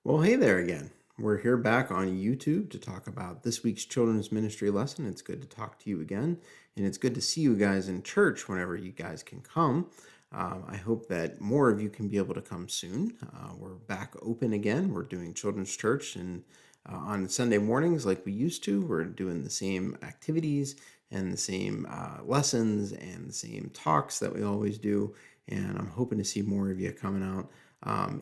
Well, hey there again. We're here back on YouTube to talk about this week's children's ministry lesson. It's good to talk to you again, and it's good to see you guys in church whenever you guys can come. I hope that more of you can be able to come soon. We're back open again. We're doing children's church and on Sunday mornings like we used to. We're doing the same activities and the same lessons and the same talks that we always do. And I'm hoping to see more of you coming out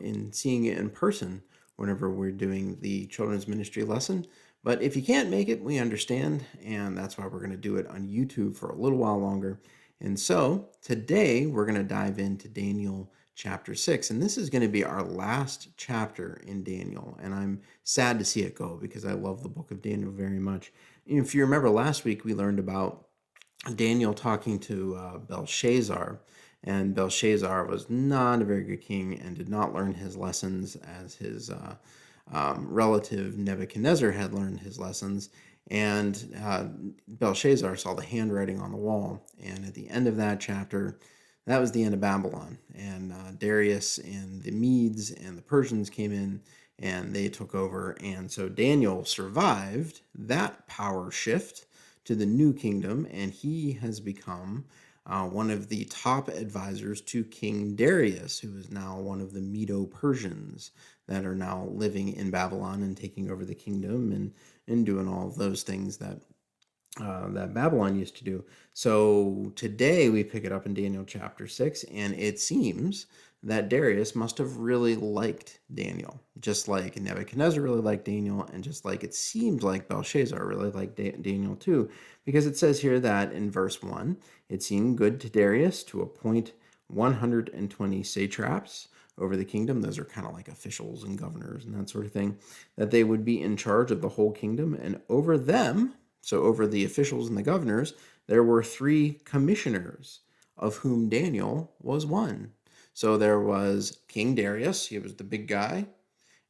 and seeing it in person whenever we're doing the children's ministry lesson. But if you can't make it, we understand, and that's why we're going to do it on YouTube for a little while longer. And so today we're going to dive into Daniel chapter 6, and this is going to be our last chapter in Daniel, and I'm sad to see it go because I love the book of Daniel very much. If you remember last week, we learned about Daniel talking to Belshazzar, and Belshazzar was not a very good king and did not learn his lessons as his relative Nebuchadnezzar had learned his lessons. And Belshazzar saw the handwriting on the wall. And at the end of that chapter, that was the end of Babylon. And Darius and the Medes and the Persians came in and they took over. And so Daniel survived that power shift to the new kingdom, and he has become one of the top advisors to King Darius, who is now one of the Medo-Persians that are now living in Babylon and taking over the kingdom and doing all of those things that Babylon used to do. So today we pick it up in Daniel chapter 6, and it seems that Darius must have really liked Daniel, just like Nebuchadnezzar really liked Daniel, and just like it seems like Belshazzar really liked Daniel too, because it says here that in verse 1, it seemed good to Darius to appoint 120 satraps over the kingdom. Those are kind of like officials and governors and that sort of thing, that they would be in charge of the whole kingdom, and over them, so over the officials and the governors, there were 3 commissioners, of whom Daniel was one. So there was King Darius, he was the big guy,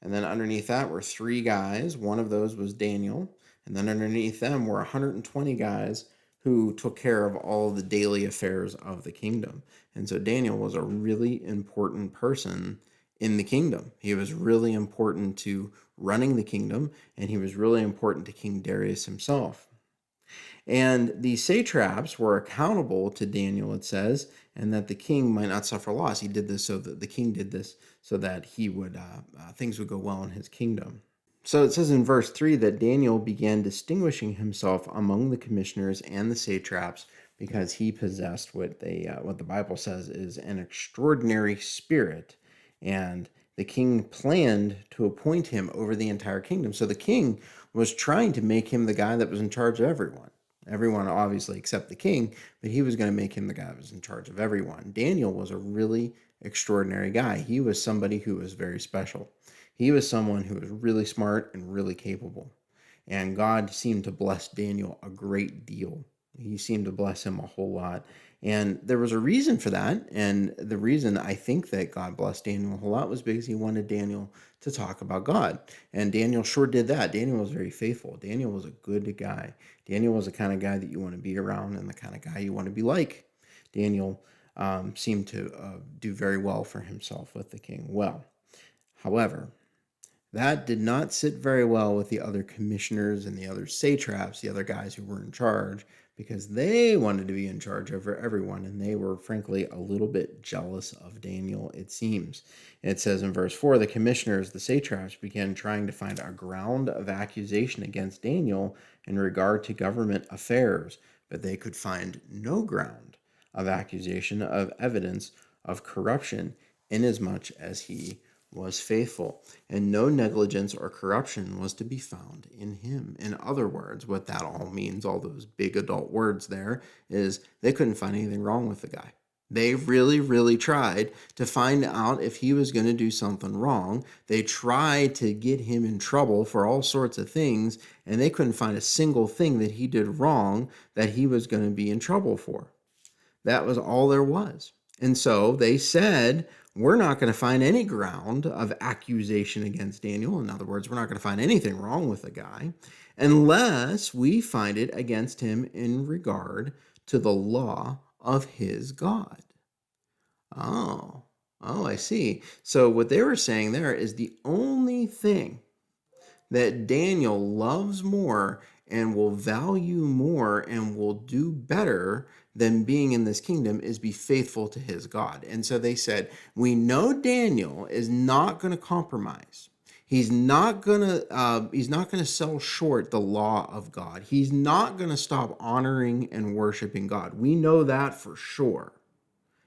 and then underneath that were 3 guys. One of those was Daniel, and then underneath them were 120 guys who took care of all the daily affairs of the kingdom. And so Daniel was a really important person in the kingdom. He was really important to running the kingdom, and he was really important to King Darius himself. And the satraps were accountable to Daniel, it says, and that the king might not suffer loss. He did this so that the king did this so that he would things would go well in his kingdom. So it says in verse 3 that Daniel began distinguishing himself among the commissioners and the satraps because he possessed what the Bible says is an extraordinary spirit, and the king planned to appoint him over the entire kingdom. So the king was trying to make him the guy that was in charge of everyone. Everyone, obviously, except the king, but he was going to make him the guy that was in charge of everyone. Daniel was a really extraordinary guy. He was somebody who was very special. He was someone who was really smart and really capable. And God seemed to bless Daniel a great deal. He seemed to bless him a whole lot. And there was a reason for that. And the reason I think that God blessed Daniel a whole lot was because he wanted Daniel to talk about God. And Daniel sure did that. Daniel was very faithful. Daniel was a good guy. Daniel was the kind of guy that you want to be around and the kind of guy you want to be like. Daniel seemed to do very well for himself with the king. Well, however, that did not sit very well with the other commissioners and the other satraps, the other guys who were in charge, because they wanted to be in charge over everyone, and they were frankly a little bit jealous of Daniel, it seems. It says in verse 4, the commissioners, the satraps, began trying to find a ground of accusation against Daniel in regard to government affairs, but they could find no ground of accusation, of evidence of corruption, inasmuch as he was faithful, and no negligence or corruption was to be found in him. In other words, what that all means, all those big adult words there, is they couldn't find anything wrong with the guy. They really, really tried to find out if he was going to do something wrong. They tried to get him in trouble for all sorts of things, and they couldn't find a single thing that he did wrong that he was going to be in trouble for. That was all there was. And so they said, we're not going to find any ground of accusation against Daniel. In other words, we're not going to find anything wrong with the guy unless we find it against him in regard to the law of his God. Oh, I see. So what they were saying there is the only only thing that Daniel loves more and will value more and will do better than being in this kingdom is be faithful to his God. And so they said, we know Daniel is not going to compromise. He's not gonna sell short the law of God. He's not gonna stop honoring and worshiping God. We know that for sure.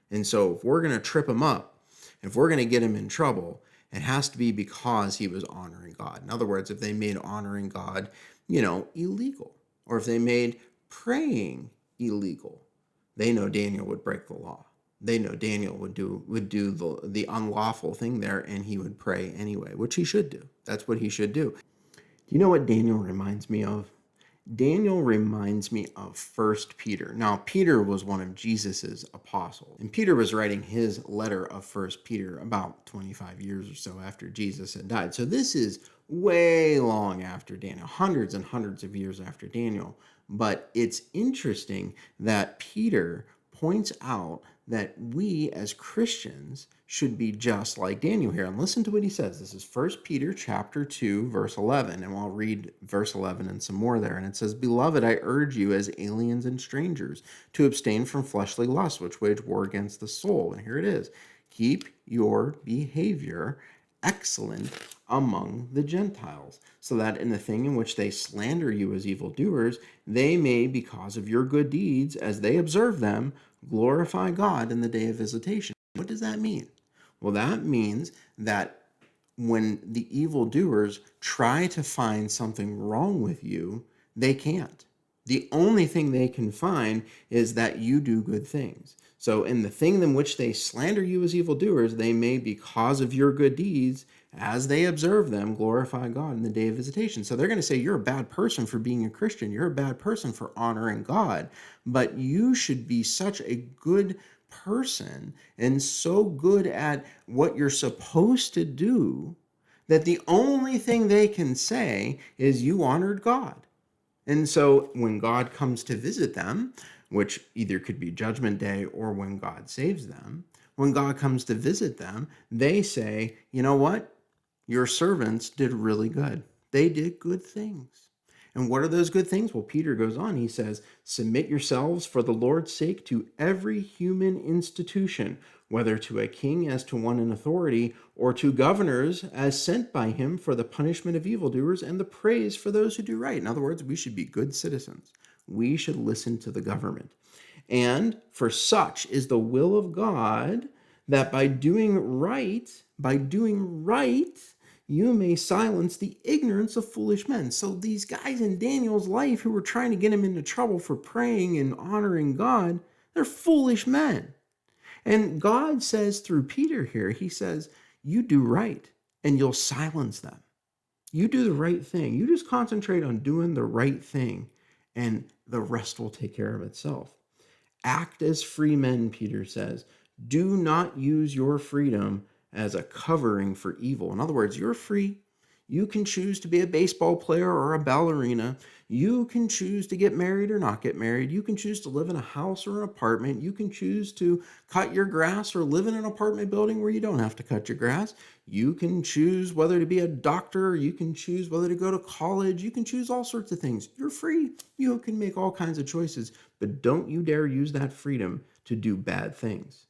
And so if we're gonna trip him up, if we're gonna get him in trouble, it has to be because he was honoring God. In other words, if they made honoring God, illegal, or if they made praying illegal, they know Daniel would break the law. They know Daniel would do the unlawful thing there, and he would pray anyway, which he should do. That's what he should do. Do you know what Daniel reminds me of? Daniel reminds me of First Peter. Now, Peter was one of Jesus's apostles, and Peter was writing his letter of First Peter about 25 years or so after Jesus had died. So this is way long after Daniel, hundreds and hundreds of years after Daniel. But it's interesting that Peter points out that we as Christians should be just like Daniel here. And listen to what he says. This is 1 Peter chapter 2, verse 11. And I'll read verse 11 and some more there. And it says, "Beloved, I urge you as aliens and strangers to abstain from fleshly lusts, which wage war against the soul." And here it is. "Keep your behavior excellent among the Gentiles, so that in the thing in which they slander you as evildoers, they may, because of your good deeds, as they observe them, glorify God in the day of visitation." What does that mean? Well, that means that when the evildoers try to find something wrong with you, they can't. The only thing they can find is that you do good things. So in the thing in which they slander you as evildoers, they may, because of your good deeds, as they observe them, glorify God in the day of visitation. So they're going to say, you're a bad person for being a Christian. You're a bad person for honoring God. But you should be such a good person and so good at what you're supposed to do that the only thing they can say is you honored God. And so when God comes to visit them, which either could be Judgment Day or when God saves them, when God comes to visit them, they say, you know what? Your servants did really good. They did good things. And what are those good things? Well, Peter goes on. He says, "Submit yourselves for the Lord's sake to every human institution, whether to a king as to one in authority, or to governors as sent by him for the punishment of evildoers and the praise for those who do right." In other words, we should be good citizens. We should listen to the government. "And for such is the will of God, that by doing right, you may silence the ignorance of foolish men." So these guys in Daniel's life who were trying to get him into trouble for praying and honoring God, they're foolish men. And God says through Peter here, he says, you do right and you'll silence them. You do the right thing. You just concentrate on doing the right thing and the rest will take care of itself. "Act as free men," Peter says. "Do not use your freedom as a covering for evil." In other words, you're free. You can choose to be a baseball player or a ballerina. You can choose to get married or not get married. You can choose to live in a house or an apartment. You can choose to cut your grass or live in an apartment building where you don't have to cut your grass. You can choose whether to be a doctor. You can choose whether to go to college. You can choose all sorts of things. You're free. You can make all kinds of choices, but don't you dare use that freedom to do bad things.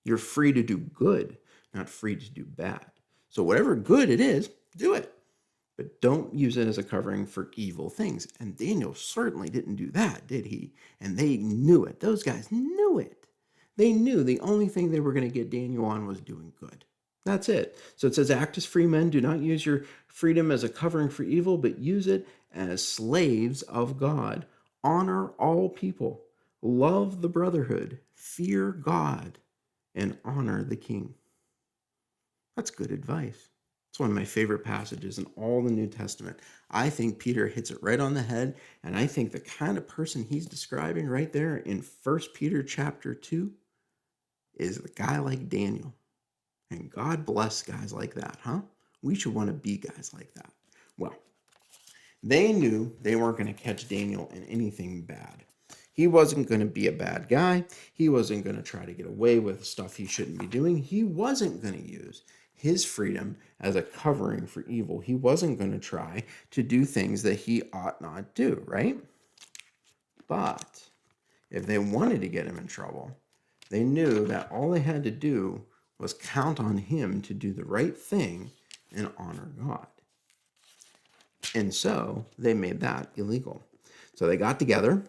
You're free to do good, not free to do bad. So whatever good it is, do it. But don't use it as a covering for evil things. And Daniel certainly didn't do that, did he? And they knew it. Those guys knew it. They knew the only thing they were going to get Daniel on was doing good. That's it. So it says, "Act as free men. Do not use your freedom as a covering for evil, but use it as slaves of God. Honor all people. Love the brotherhood. Fear God. And honor the king." That's good advice. It's one of my favorite passages in all the New Testament. I think Peter hits it right on the head, and I think the kind of person he's describing right there in 1 Peter chapter 2 is a guy like Daniel. And God bless guys like that, huh? We should want to be guys like that. Well, they knew they weren't going to catch Daniel in anything bad. He wasn't going to be a bad guy. He wasn't going to try to get away with stuff he shouldn't be doing. He wasn't going to use his freedom as a covering for evil. He wasn't going to try to do things that he ought not do, right? But if they wanted to get him in trouble, they knew that all they had to do was count on him to do the right thing and honor God. And so they made that illegal. So they got together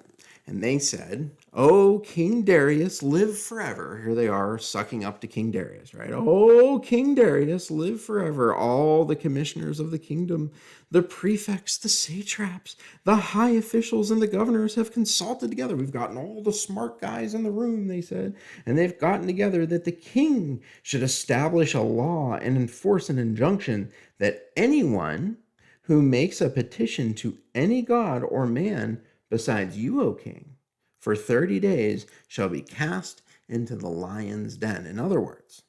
and they said, "Oh, King Darius, live forever." Here they are sucking up to King Darius, right? "Oh, King Darius, live forever. All the commissioners of the kingdom, the prefects, the satraps, the high officials, and the governors have consulted together. We've gotten all the smart guys in the room," they said, "and they've gotten together that the king should establish a law and enforce an injunction that anyone who makes a petition to any god or man besides you, O king, for 30 days shall be cast into the lion's den." In other words,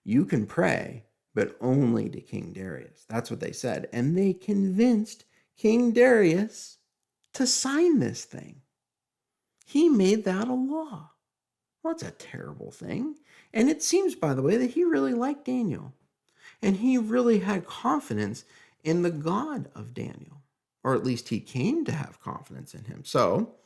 you can pray, but only to King Darius. That's what they said. And they convinced King Darius to sign this thing. He made that a law. Well, that's a terrible thing. And it seems, by the way, that he really liked Daniel. And he really had confidence in the God of Daniel, or at least he came to have confidence in him. So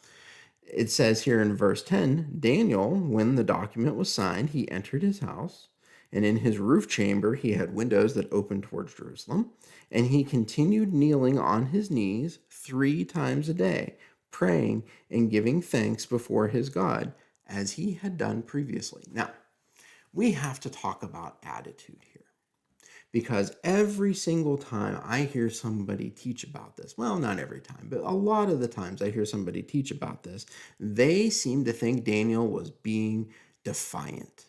it says here in verse 10, Daniel, when the document was signed, he entered his house, and in his roof chamber he had windows that opened towards Jerusalem, and he continued kneeling on his knees 3 times a day, praying and giving thanks before his God, as he had done previously. Now, we have to talk about attitude here. Because every single time I hear somebody teach about this, well, not every time, but a lot of the times I hear somebody teach about this, they seem to think Daniel was being defiant.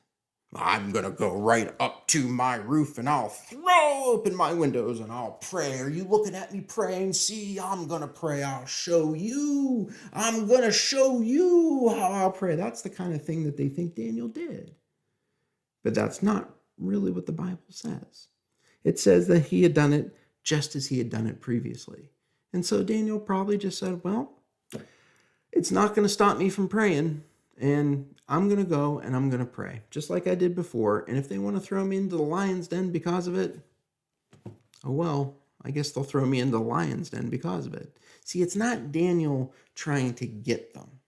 "I'm going to go right up to my roof and I'll throw open my windows and I'll pray. Are you looking at me praying? See, I'm going to pray. I'll show you. I'm going to show you how I'll pray." That's the kind of thing that they think Daniel did. But that's not really what the Bible says. It says that he had done it just as he had done it previously. And so Daniel probably just said, "Well, it's not going to stop me from praying, and I'm going to go and I'm going to pray, just like I did before. And if they want to throw me into the lion's den because of it, oh well, I guess they'll throw me into the lion's den because of it." See, it's not Daniel trying to get them.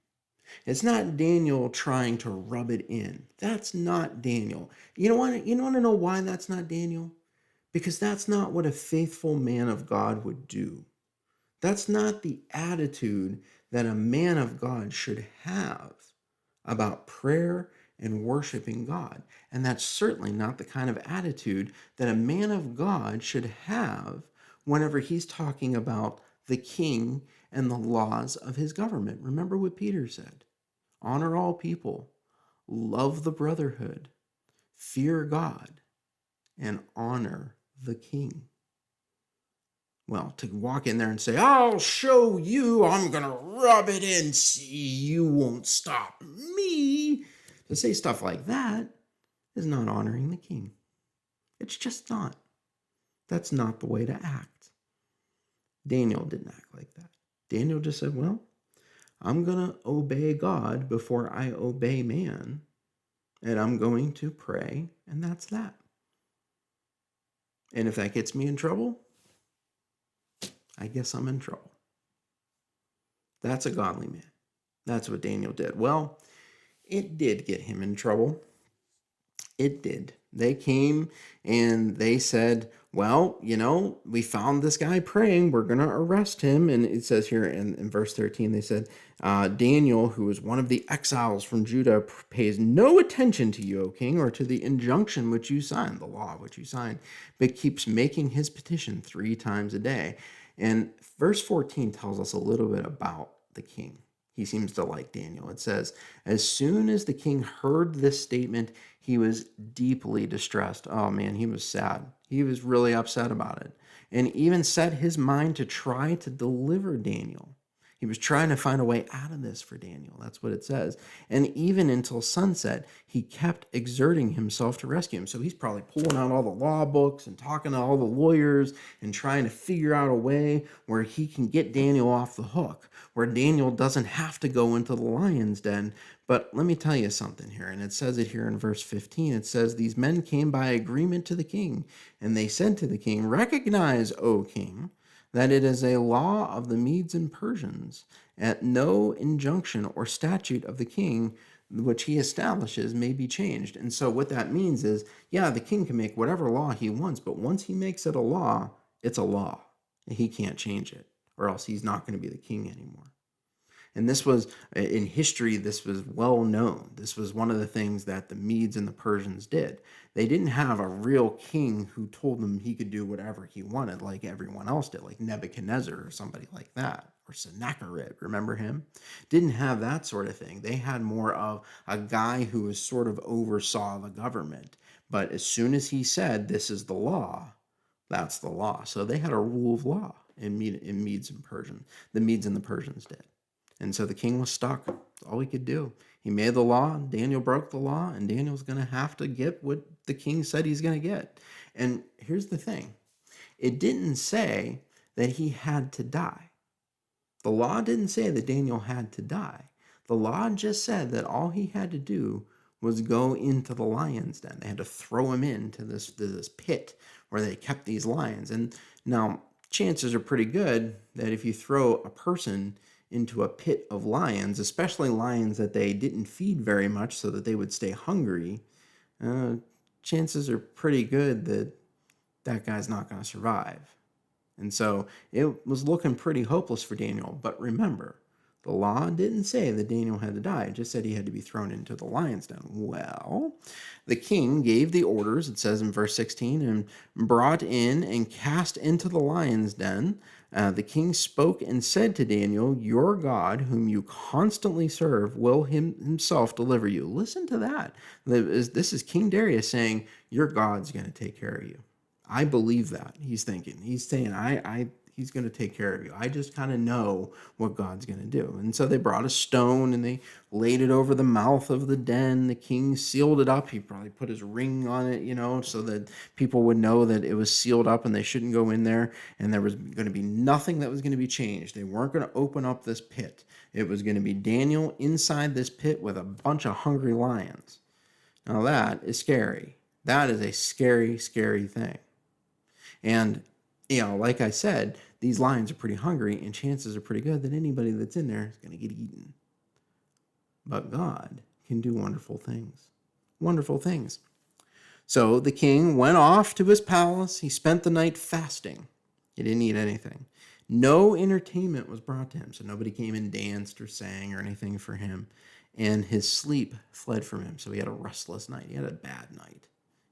It's not Daniel trying to rub it in. That's not Daniel. You want to know why that's not Daniel? Because that's not what a faithful man of God would do. That's not the attitude that a man of God should have about prayer and worshiping God. And that's certainly not the kind of attitude that a man of God should have whenever he's talking about the king and the laws of his government. Remember what Peter said: "Honor all people, love the brotherhood, fear God, and honor the king." Well, to walk in there and say, "I'll show you, I'm going to rub it in, see, you won't stop me," to say stuff like that is not honoring the king. It's just not. That's not the way to act. Daniel didn't act like that. Daniel just said, "Well, I'm going to obey God before I obey man, and I'm going to pray, and that's that. And if that gets me in trouble, I guess I'm in trouble." That's a godly man. That's what Daniel did. Well, it did get him in trouble. It did. They came and they said, "Well, we found this guy praying. We're going to arrest him." And it says here in verse 13, they said, "Daniel, who is one of the exiles from Judah, pays no attention to you, O king, or to the injunction which you signed," the law which you signed, "but keeps making his petition 3 times a day." And verse 14 tells us a little bit about the king. He seems to like Daniel. It says, "As soon as the king heard this statement, he was deeply distressed." Oh man, he was sad. He was really upset about it. And even set his mind to try to deliver Daniel. He was trying to find a way out of this for Daniel. That's what it says. And even until sunset, he kept exerting himself to rescue him. So he's probably pulling out all the law books and talking to all the lawyers and trying to figure out a way where he can get Daniel off the hook, where Daniel doesn't have to go into the lion's den. But let me tell you something here, and it says it here in verse 15. It says, these men came by agreement to the king, and they said to the king, recognize, O king, that it is a law of the Medes and Persians, at no injunction or statute of the king which he establishes may be changed. And so what that means is, yeah, the king can make whatever law he wants, but once he makes it a law, it's a law. He can't change it, or else he's not going to be the king anymore. And this was, in history, this was well known. This was one of the things that the Medes and the Persians did. They didn't have a real king who told them he could do whatever he wanted like everyone else did, like Nebuchadnezzar or somebody like that, or Sennacherib, remember him? Didn't have that sort of thing. They had more of a guy who was sort of oversaw the government. But as soon as he said, this is the law, that's the law. So they had a rule of law in Medes and Persians. The Medes and the Persians did. And so the king was stuck. That's all he could do. He made the law, Daniel broke the law, and Daniel's going to have to get what the king said he's going to get. And here's the thing. It didn't say that he had to die. The law didn't say that Daniel had to die. The law just said that all he had to do was go into the lion's den. They had to throw him into this pit where they kept these lions. And now, chances are pretty good that if you throw a person into a pit of lions, especially lions that they didn't feed very much so that they would stay hungry, chances are pretty good that that guy's not going to survive. And so it was looking pretty hopeless for Daniel. But remember, the law didn't say that Daniel had to die. It just said he had to be thrown into the lion's den. Well, the king gave the orders, it says in verse 16, and brought in and cast into the lion's den. The king spoke and said to Daniel, your God, whom you constantly serve, will himself deliver you. Listen to that. This is King Darius saying, your God's going to take care of you. I believe that. He's thinking. He's saying, he's going to take care of you. I just kind of know what God's going to do. And so they brought a stone and they laid it over the mouth of the den. The king sealed it up. He probably put his ring on it, so that people would know that it was sealed up and they shouldn't go in there. And there was going to be nothing that was going to be changed. They weren't going to open up this pit. It was going to be Daniel inside this pit with a bunch of hungry lions. Now that is scary. That is a scary, scary thing. And, like I said, these lions are pretty hungry, and chances are pretty good that anybody that's in there is going to get eaten. But God can do wonderful things. Wonderful things. So the king went off to his palace. He spent the night fasting. He didn't eat anything. No entertainment was brought to him, so nobody came and danced or sang or anything for him. And his sleep fled from him, so he had a restless night. He had a bad night.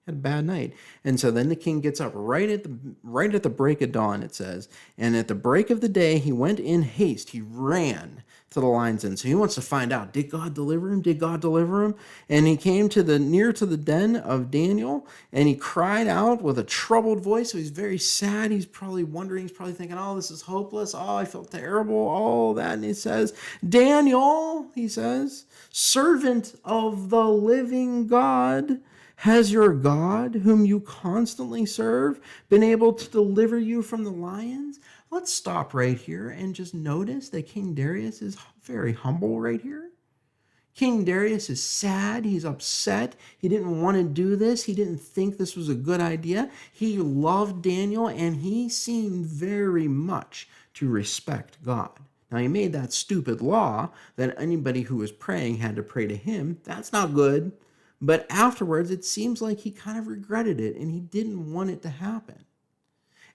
Had a bad night. And so then the king gets up right at the break of dawn, it says. And at the break of the day, he went in haste. He ran to the lion's den. So he wants to find out, did God deliver him? Did God deliver him? And he came near to the den of Daniel, and he cried out with a troubled voice. So he's very sad. He's probably wondering, he's probably thinking, oh, this is hopeless. Oh, I feel terrible. All that. And he says, Daniel, he says, servant of the living God, has your God, whom you constantly serve, been able to deliver you from the lions? Let's stop right here and just notice that King Darius is very humble right here. King Darius is sad. He's upset. He didn't want to do this. He didn't think this was a good idea. He loved Daniel, and he seemed very much to respect God. Now, he made that stupid law that anybody who was praying had to pray to him. That's not good. But afterwards, it seems like he kind of regretted it, and he didn't want it to happen.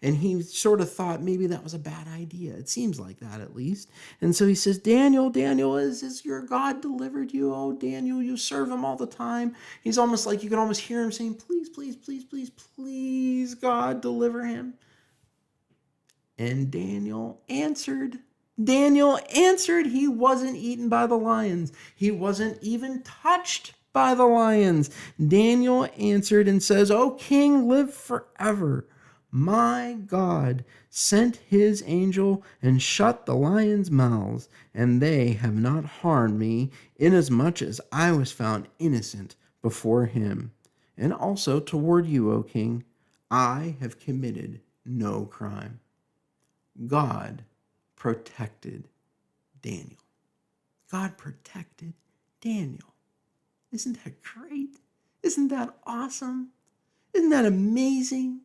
And he sort of thought maybe that was a bad idea. It seems like that, at least. And so he says, Daniel, is your God delivered you? Oh, Daniel, you serve him all the time. He's almost like you can almost hear him saying, please, please, please, please, please, God, deliver him. And Daniel answered. He wasn't eaten by the lions. He wasn't even touched by the lions. Daniel answered and says, O king, live forever. My God sent his angel and shut the lions' mouths, and they have not harmed me, inasmuch as I was found innocent before him. And also toward you, O king, I have committed no crime. God protected Daniel. God protected Daniel. Isn't that great? Isn't that awesome? Isn't that amazing?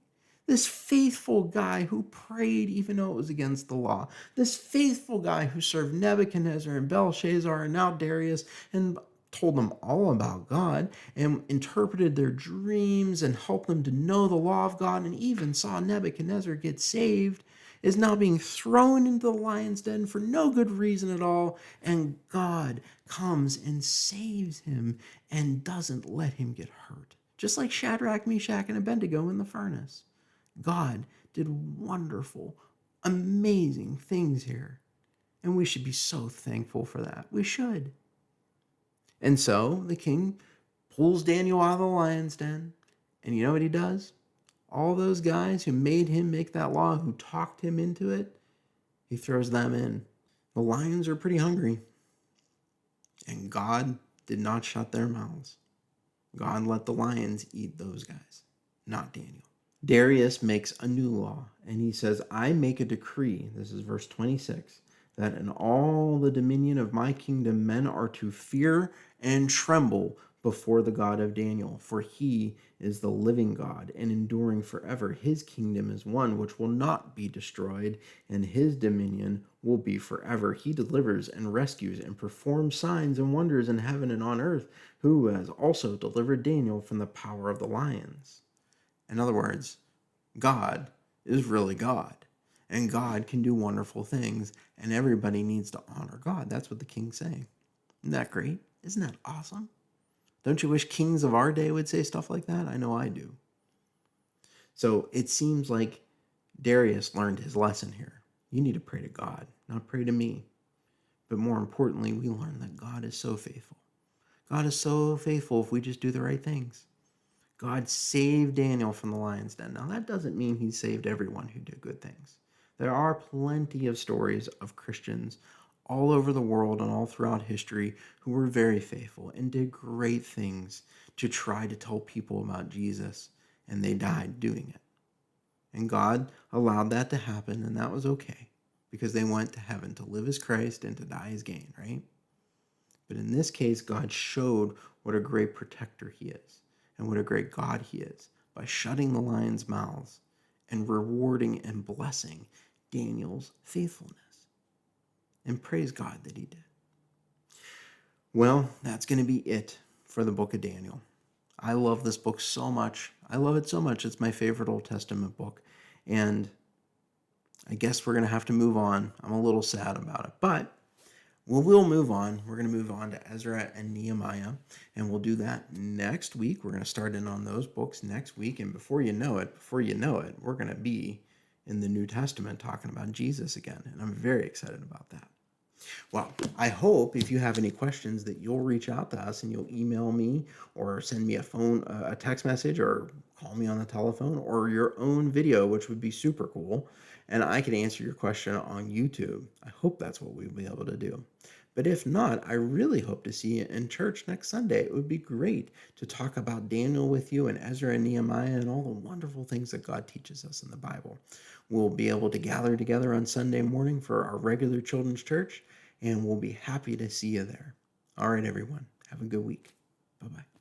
This faithful guy who prayed even though it was against the law. This faithful guy who served Nebuchadnezzar and Belshazzar and now Darius and told them all about God and interpreted their dreams and helped them to know the law of God and even saw Nebuchadnezzar get saved, is now being thrown into the lion's den for no good reason at all. And God comes and saves him and doesn't let him get hurt. Just like Shadrach, Meshach, and Abednego in the furnace. God did wonderful, amazing things here. And we should be so thankful for that. We should. And so the king pulls Daniel out of the lion's den. And you know what he does? All those guys who made him make that law, who talked him into it, he throws them in. The lions are pretty hungry. And God did not shut their mouths. God let the lions eat those guys, not Daniel. Darius makes a new law, and he says, I make a decree, this is verse 26, that in all the dominion of my kingdom men are to fear and tremble before the God of Daniel, for he is the living God and enduring forever. His kingdom is one which will not be destroyed, and his dominion will be forever. He delivers and rescues and performs signs and wonders in heaven and on earth, who has also delivered Daniel from the power of the lions. In other words, God is really God, and God can do wonderful things, and everybody needs to honor God. That's what the king's saying. Isn't that great? Isn't that awesome? Don't you wish kings of our day would say stuff like that? I know I do. So it seems like Darius learned his lesson here. You need to pray to God, not pray to me. But more importantly, we learn that God is so faithful. God is so faithful if we just do the right things. God saved Daniel from the lion's den. Now, that doesn't mean he saved everyone who did good things. There are plenty of stories of Christians all over the world and all throughout history who were very faithful and did great things to try to tell people about Jesus, and they died doing it. And God allowed that to happen, and that was okay, because they went to heaven to live as Christ and to die as gain, right? But in this case, God showed what a great protector he is and what a great God he is by shutting the lions' mouths and rewarding and blessing Daniel's faithfulness. And praise God that he did. Well, that's going to be it for the book of Daniel. I love this book so much. I love it so much. It's my favorite Old Testament book. And I guess we're going to have to move on. I'm a little sad about it. But we'll move on. We're going to move on to Ezra and Nehemiah. And we'll do that next week. We're going to start in on those books next week. And before you know it, we're going to be in the New Testament talking about Jesus again. And I'm very excited about that. Well, I hope if you have any questions that you'll reach out to us and you'll email me or send me a text message or call me on the telephone or your own video, which would be super cool. And I can answer your question on YouTube. I hope that's what we'll be able to do. But if not, I really hope to see you in church next Sunday. It would be great to talk about Daniel with you and Ezra and Nehemiah and all the wonderful things that God teaches us in the Bible. We'll be able to gather together on Sunday morning for our regular children's church, and we'll be happy to see you there. All right, everyone. Have a good week. Bye-bye.